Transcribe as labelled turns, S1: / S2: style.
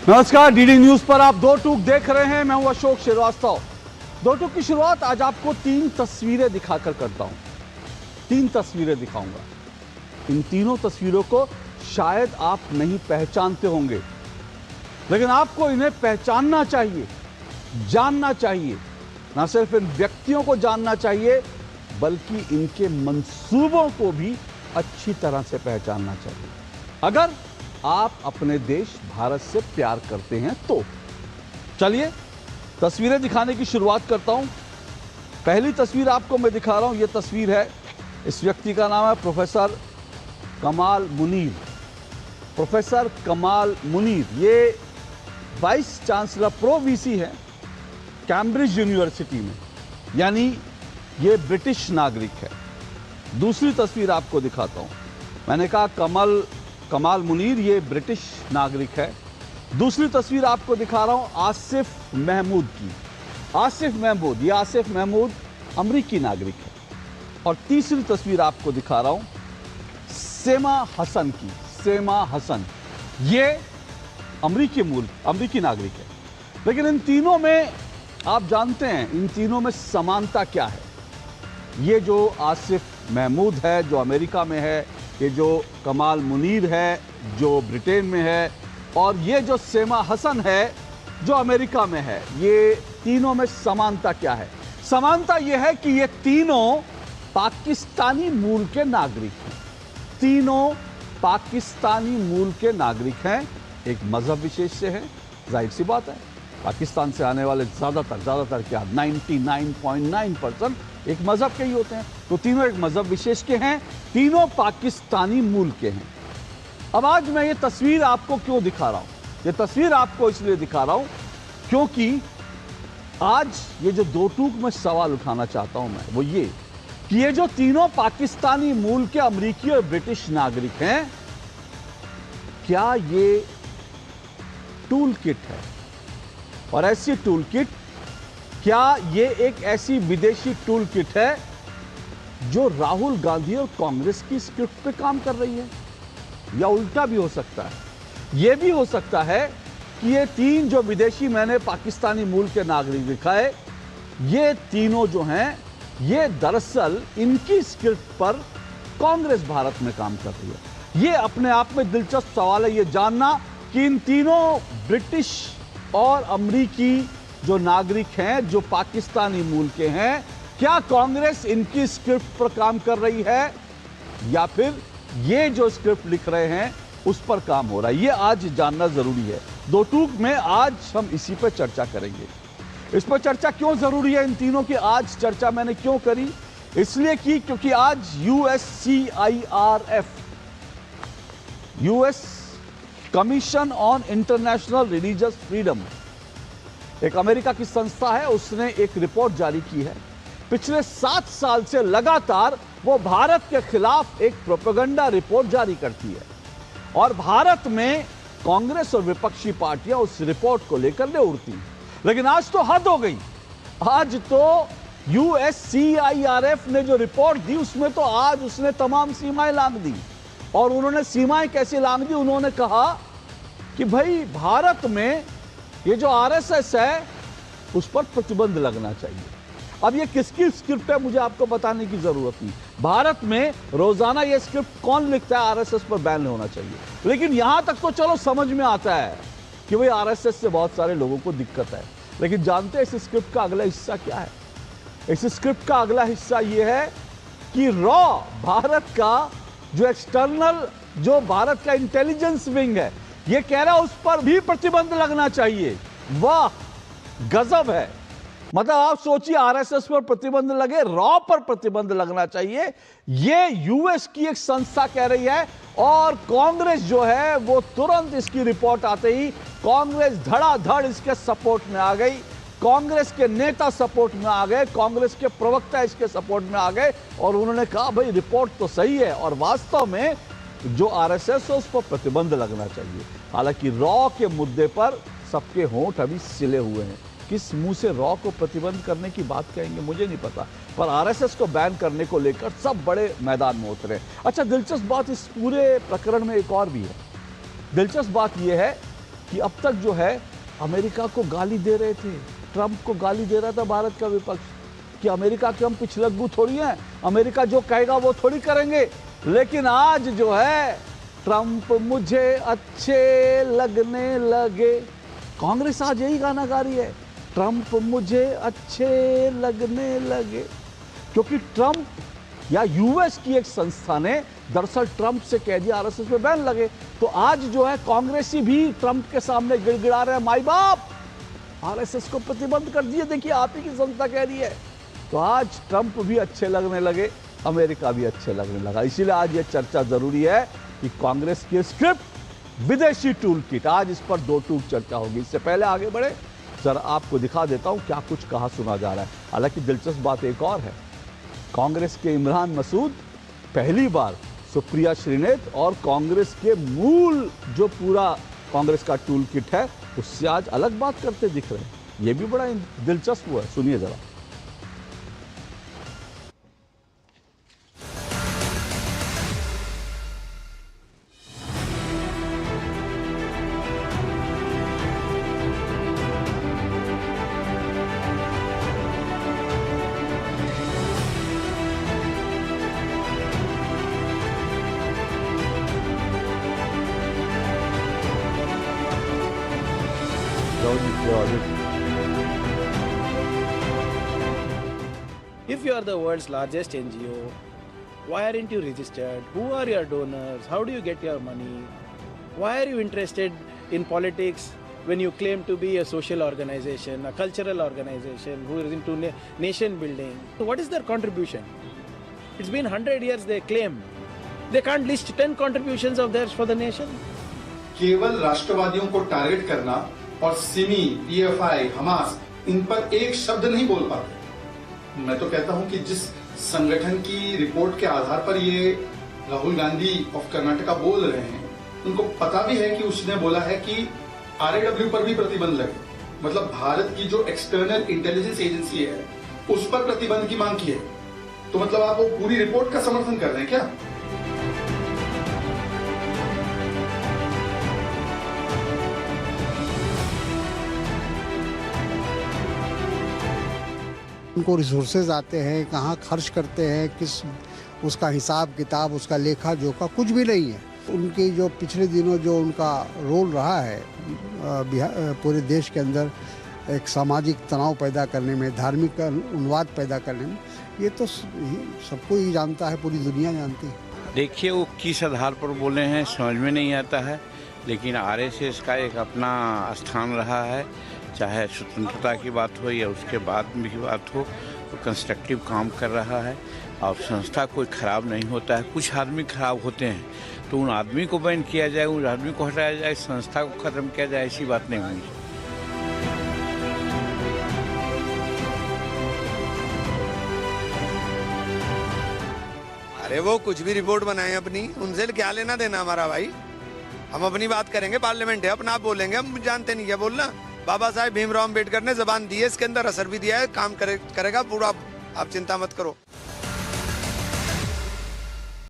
S1: नमस्कार, DD news पर आप दो टूक देख रहे हैं। मैं हूं अशोक श्रीवास्तव। दो टूक की शुरुआत आज आपको 3 तस्वीरें दिखाकर करता हूं। 3 तस्वीरें दिखाऊंगा। इन तीनों तस्वीरों को शायद आप नहीं पहचानते होंगे, लेकिन आपको इन्हें पहचानना चाहिए, जानना चाहिए। ना सिर्फ इन व्यक्तियों को जानना चाहिए, बल्कि इनके मंसूबों को भी अच्छी तरह से पहचानना चाहिए, अगर आप अपने देश भारत से प्यार करते हैं तो। चलिए तस्वीरें दिखाने की शुरुआत करता हूं। पहली तस्वीर आपको मैं दिखा रहा हूं। यह तस्वीर है, इस व्यक्ति का नाम है प्रोफेसर कमाल मुनीर। प्रोफेसर कमाल मुनीर ये वाइस चांसलर प्रो वीसी है कैम्ब्रिज यूनिवर्सिटी में, यानी ये ब्रिटिश नागरिक है। दूसरी तस्वीर आपको दिखाता हूं। मैंने कहा कमाल मुनीर ये ब्रिटिश नागरिक है। दूसरी तस्वीर आपको दिखा रहा हूं आसिफ महमूद की। आसिफ महमूद अमरीकी नागरिक है। और तीसरी तस्वीर आपको दिखा रहा हूं सेमा हसन की। सेमा हसन ये अमरीकी नागरिक है। लेकिन इन तीनों में आप जानते हैं, इन तीनों में समानता क्या है? ये जो आसिफ महमूद है जो अमेरिका में है, ये जो कमाल मुनीर है जो ब्रिटेन में है, और ये जो सेमा हसन है जो अमेरिका में है, ये तीनों में समानता क्या है? समानता ये है कि ये तीनों पाकिस्तानी मूल के नागरिक हैं। तीनों पाकिस्तानी मूल के नागरिक हैं। एक मजहब विशेष से हैं, जाहिर सी बात है। पाकिस्तान से आने वाले ज्यादातर क्या 99.9% एक मजहब के ही होते हैं। तो तीनों एक मजहब विशेष के हैं, तीनों पाकिस्तानी मूल के हैं। अब आज मैं ये तस्वीर आपको क्यों दिखा रहा हूं? ये तस्वीर आपको इसलिए दिखा रहा हूं क्योंकि आज ये जो दो टूक में सवाल उठाना चाहता हूं मैं, वो ये कि ये जो तीनों पाकिस्तानी मूल के अमेरिकी और ब्रिटिश नागरिक हैं, क्या ये टूल किट है? और ऐसी टूल किट, क्या ये एक ऐसी विदेशी टूल किट है जो राहुल गांधी और कांग्रेस की स्क्रिप्ट पे काम कर रही है? या उल्टा भी हो सकता है। यह भी हो सकता है कि ये तीन जो विदेशी मैंने पाकिस्तानी मूल के नागरिक दिखाए, ये तीनों जो हैं, ये दरअसल इनकी स्क्रिप्ट पर कांग्रेस भारत में काम कर रही है। ये अपने आप में दिलचस्प सवाल है, ये जानना कि इन तीनों ब्रिटिश और अमरीकी जो नागरिक हैं जो पाकिस्तानी मूल के हैं, क्या कांग्रेस इनकी स्क्रिप्ट पर काम कर रही है या फिर ये जो स्क्रिप्ट लिख रहे हैं उस पर काम हो रहा है? ये आज जानना जरूरी है। दो टूक में आज हम इसी पर चर्चा करेंगे। इस पर चर्चा क्यों जरूरी है? इन तीनों की आज चर्चा मैंने क्यों करी? इसलिए की क्योंकि आज USCIRF, US commission on international religious freedom, एक अमेरिका की संस्था है, उसने एक रिपोर्ट जारी की है। पिछले 7 साल से लगातार वो भारत के खिलाफ एक प्रोपेगेंडा रिपोर्ट जारी करती है, और भारत में कांग्रेस और विपक्षी पार्टियां उस रिपोर्ट को लेकर ले उड़ती हैं। लेकिन आज तो हद हो गई। आज तो USCIRF ने जो रिपोर्ट दी, उसमें तो आज उसने तमाम सीमाएं लांघ दी। और उन्होंने सीमाएं कैसे लांघ दी? उन्होंने कहा कि भाई भारत में ये जो RSS है उस पर प्रतिबंध लगना चाहिए। अब ये किसकी स्क्रिप्ट है मुझे आपको बताने की जरूरत नहीं। भारत में रोजाना ये स्क्रिप्ट कौन लिखता है? RSS पर बैन होना चाहिए। लेकिन यहां तक तो चलो समझ में आता है कि भाई RSS से बहुत सारे लोगों को दिक्कत है। लेकिन जानते हैं इस स्क्रिप्ट का अगला हिस्सा क्या है? इस स्क्रिप्ट का अगला हिस्सा यह है कि भारत का जो एक्सटर्नल, जो भारत का इंटेलिजेंस विंग है, ये कह रहा है उस पर भी प्रतिबंध लगना चाहिए। वाह, गजब है। मतलब आप सोचिए, RSS पर प्रतिबंध लगे, पर प्रतिबंध लगना चाहिए। ये यूएस की एक संस्था कह रही है, और कांग्रेस जो है वो तुरंत इसकी रिपोर्ट आते ही कांग्रेस धड़ाधड़ इसके सपोर्ट में आ गई। कांग्रेस के नेता सपोर्ट में आ गए, कांग्रेस के प्रवक्ता इसके सपोर्ट में आ गए, और उन्होंने कहा भाई रिपोर्ट तो सही है और वास्तव में जो RSS है उस पर प्रतिबंध लगना चाहिए। हालांकि के मुद्दे पर सबके होंठ अभी सिले हुए हैं। किस मुंह से को प्रतिबंध करने की बात कहेंगे मुझे नहीं पता, पर RSS को बैन करने को लेकर सब बड़े मैदान में उतरे। अच्छा, दिलचस्प बात इस पूरे प्रकरण में एक और भी है। दिलचस्प बात यह है कि अब तक जो है अमेरिका को गाली दे रहे थे, ट्रंप को गाली दे रहा था भारत का विपक्ष कि अमेरिका के हम पिछलग्गू थोड़ी हैं, अमेरिका जो कहेगा वो थोड़ी करेंगे। लेकिन आज जो है ट्रंप मुझे अच्छे लगने लगे, कांग्रेस आज यही गाना गा रही है, ट्रंप मुझे अच्छे लगने लगे, क्योंकि ट्रंप या यूएस की एक संस्था ने दरअसल ट्रंप से कह दिया आरएसएस पे बैन लगे। तो आज जो है कांग्रेसी भी ट्रंप के सामने गिड़गिड़ा रहे हैं, माई बाप आरएसएस को प्रतिबंध कर दिए, देखिए आप ही की संस्था कह रही है। तो आज ट्रंप भी अच्छे लगने लगे, अमेरिका भी अच्छे लगने लगा। इसीलिए आज ये चर्चा जरूरी है कि कांग्रेस की स्क्रिप्ट विदेशी टूल किट, आज इस पर दो टूक चर्चा होगी। इससे पहले आगे बढ़े जरा आपको दिखा देता हूं क्या कुछ कहा सुना जा रहा है। हालांकि दिलचस्प बात एक और है, कांग्रेस के इमरान मसूद पहली बार सुप्रिया श्रीनेत और कांग्रेस के मूल जो पूरा कांग्रेस का टूल किट है उससे आज अलग बात करते दिख रहे हैं। यह भी बड़ा दिलचस्प हुआ है, सुनिए जरा।
S2: If you are the world's largest NGO, why aren't you registered? Who are your donors? How do you get your money? Why are you interested in politics when you claim to be a social organization, a cultural organization who is into nation building? So what is their contribution? It's been 100 years they claim. They can't list 10 contributions of theirs for the nation.
S3: केवल राष्ट्रवादियों को target करना और Simi, PFI, Hamas इन पर एक शब्द नहीं बोल पाते। मैं तो कहता हूं कि जिस संगठन की रिपोर्ट के आधार पर ये राहुल गांधी ऑफ कर्नाटका बोल रहे हैं, उनको पता भी है कि उसने बोला है कि आरएडब्ल्यू पर भी प्रतिबंध लगे, मतलब भारत की जो एक्सटर्नल इंटेलिजेंस एजेंसी है उस पर प्रतिबंध की मांग की है। तो मतलब आप वो पूरी रिपोर्ट का समर्थन कर रहे हैं क्या?
S4: उनको रिसोर्सेज आते हैं, कहाँ खर्च करते हैं, किस उसका हिसाब किताब, उसका लेखा जोखा कुछ भी नहीं है। उनकी जो पिछले दिनों जो उनका रोल रहा है पूरे देश के अंदर एक सामाजिक तनाव पैदा करने में, धार्मिक उन्माद पैदा करने में, ये तो सबको ही जानता है, पूरी दुनिया जानती है।
S5: देखिए वो किस आधार पर बोले हैं समझ में नहीं आता है, लेकिन आरएसएस का एक अपना स्थान रहा है, चाहे स्वतंत्रता की बात हो या उसके बाद में की बात हो, तो कंस्ट्रक्टिव काम कर रहा है और संस्था कोई खराब नहीं होता है। कुछ आदमी खराब होते हैं तो उन आदमी को बैन किया जाए, उन आदमी को हटाया जाए, संस्था को खत्म किया जाए, ऐसी बात नहीं हुई।
S6: अरे वो कुछ भी रिपोर्ट बनाए अपनी, उनसे क्या लेना देना हमारा भाई। हम अपनी बात करेंगे, पार्लियामेंट है, अपना आप बोलेंगे, हम जानते नहीं क्या बोलना। बाबा साहेब भीमराव अम्बेडकर ने जबान दी है, इसके अंदर असर भी दिया है, काम करेगा पूरा, आप चिंता मत करो।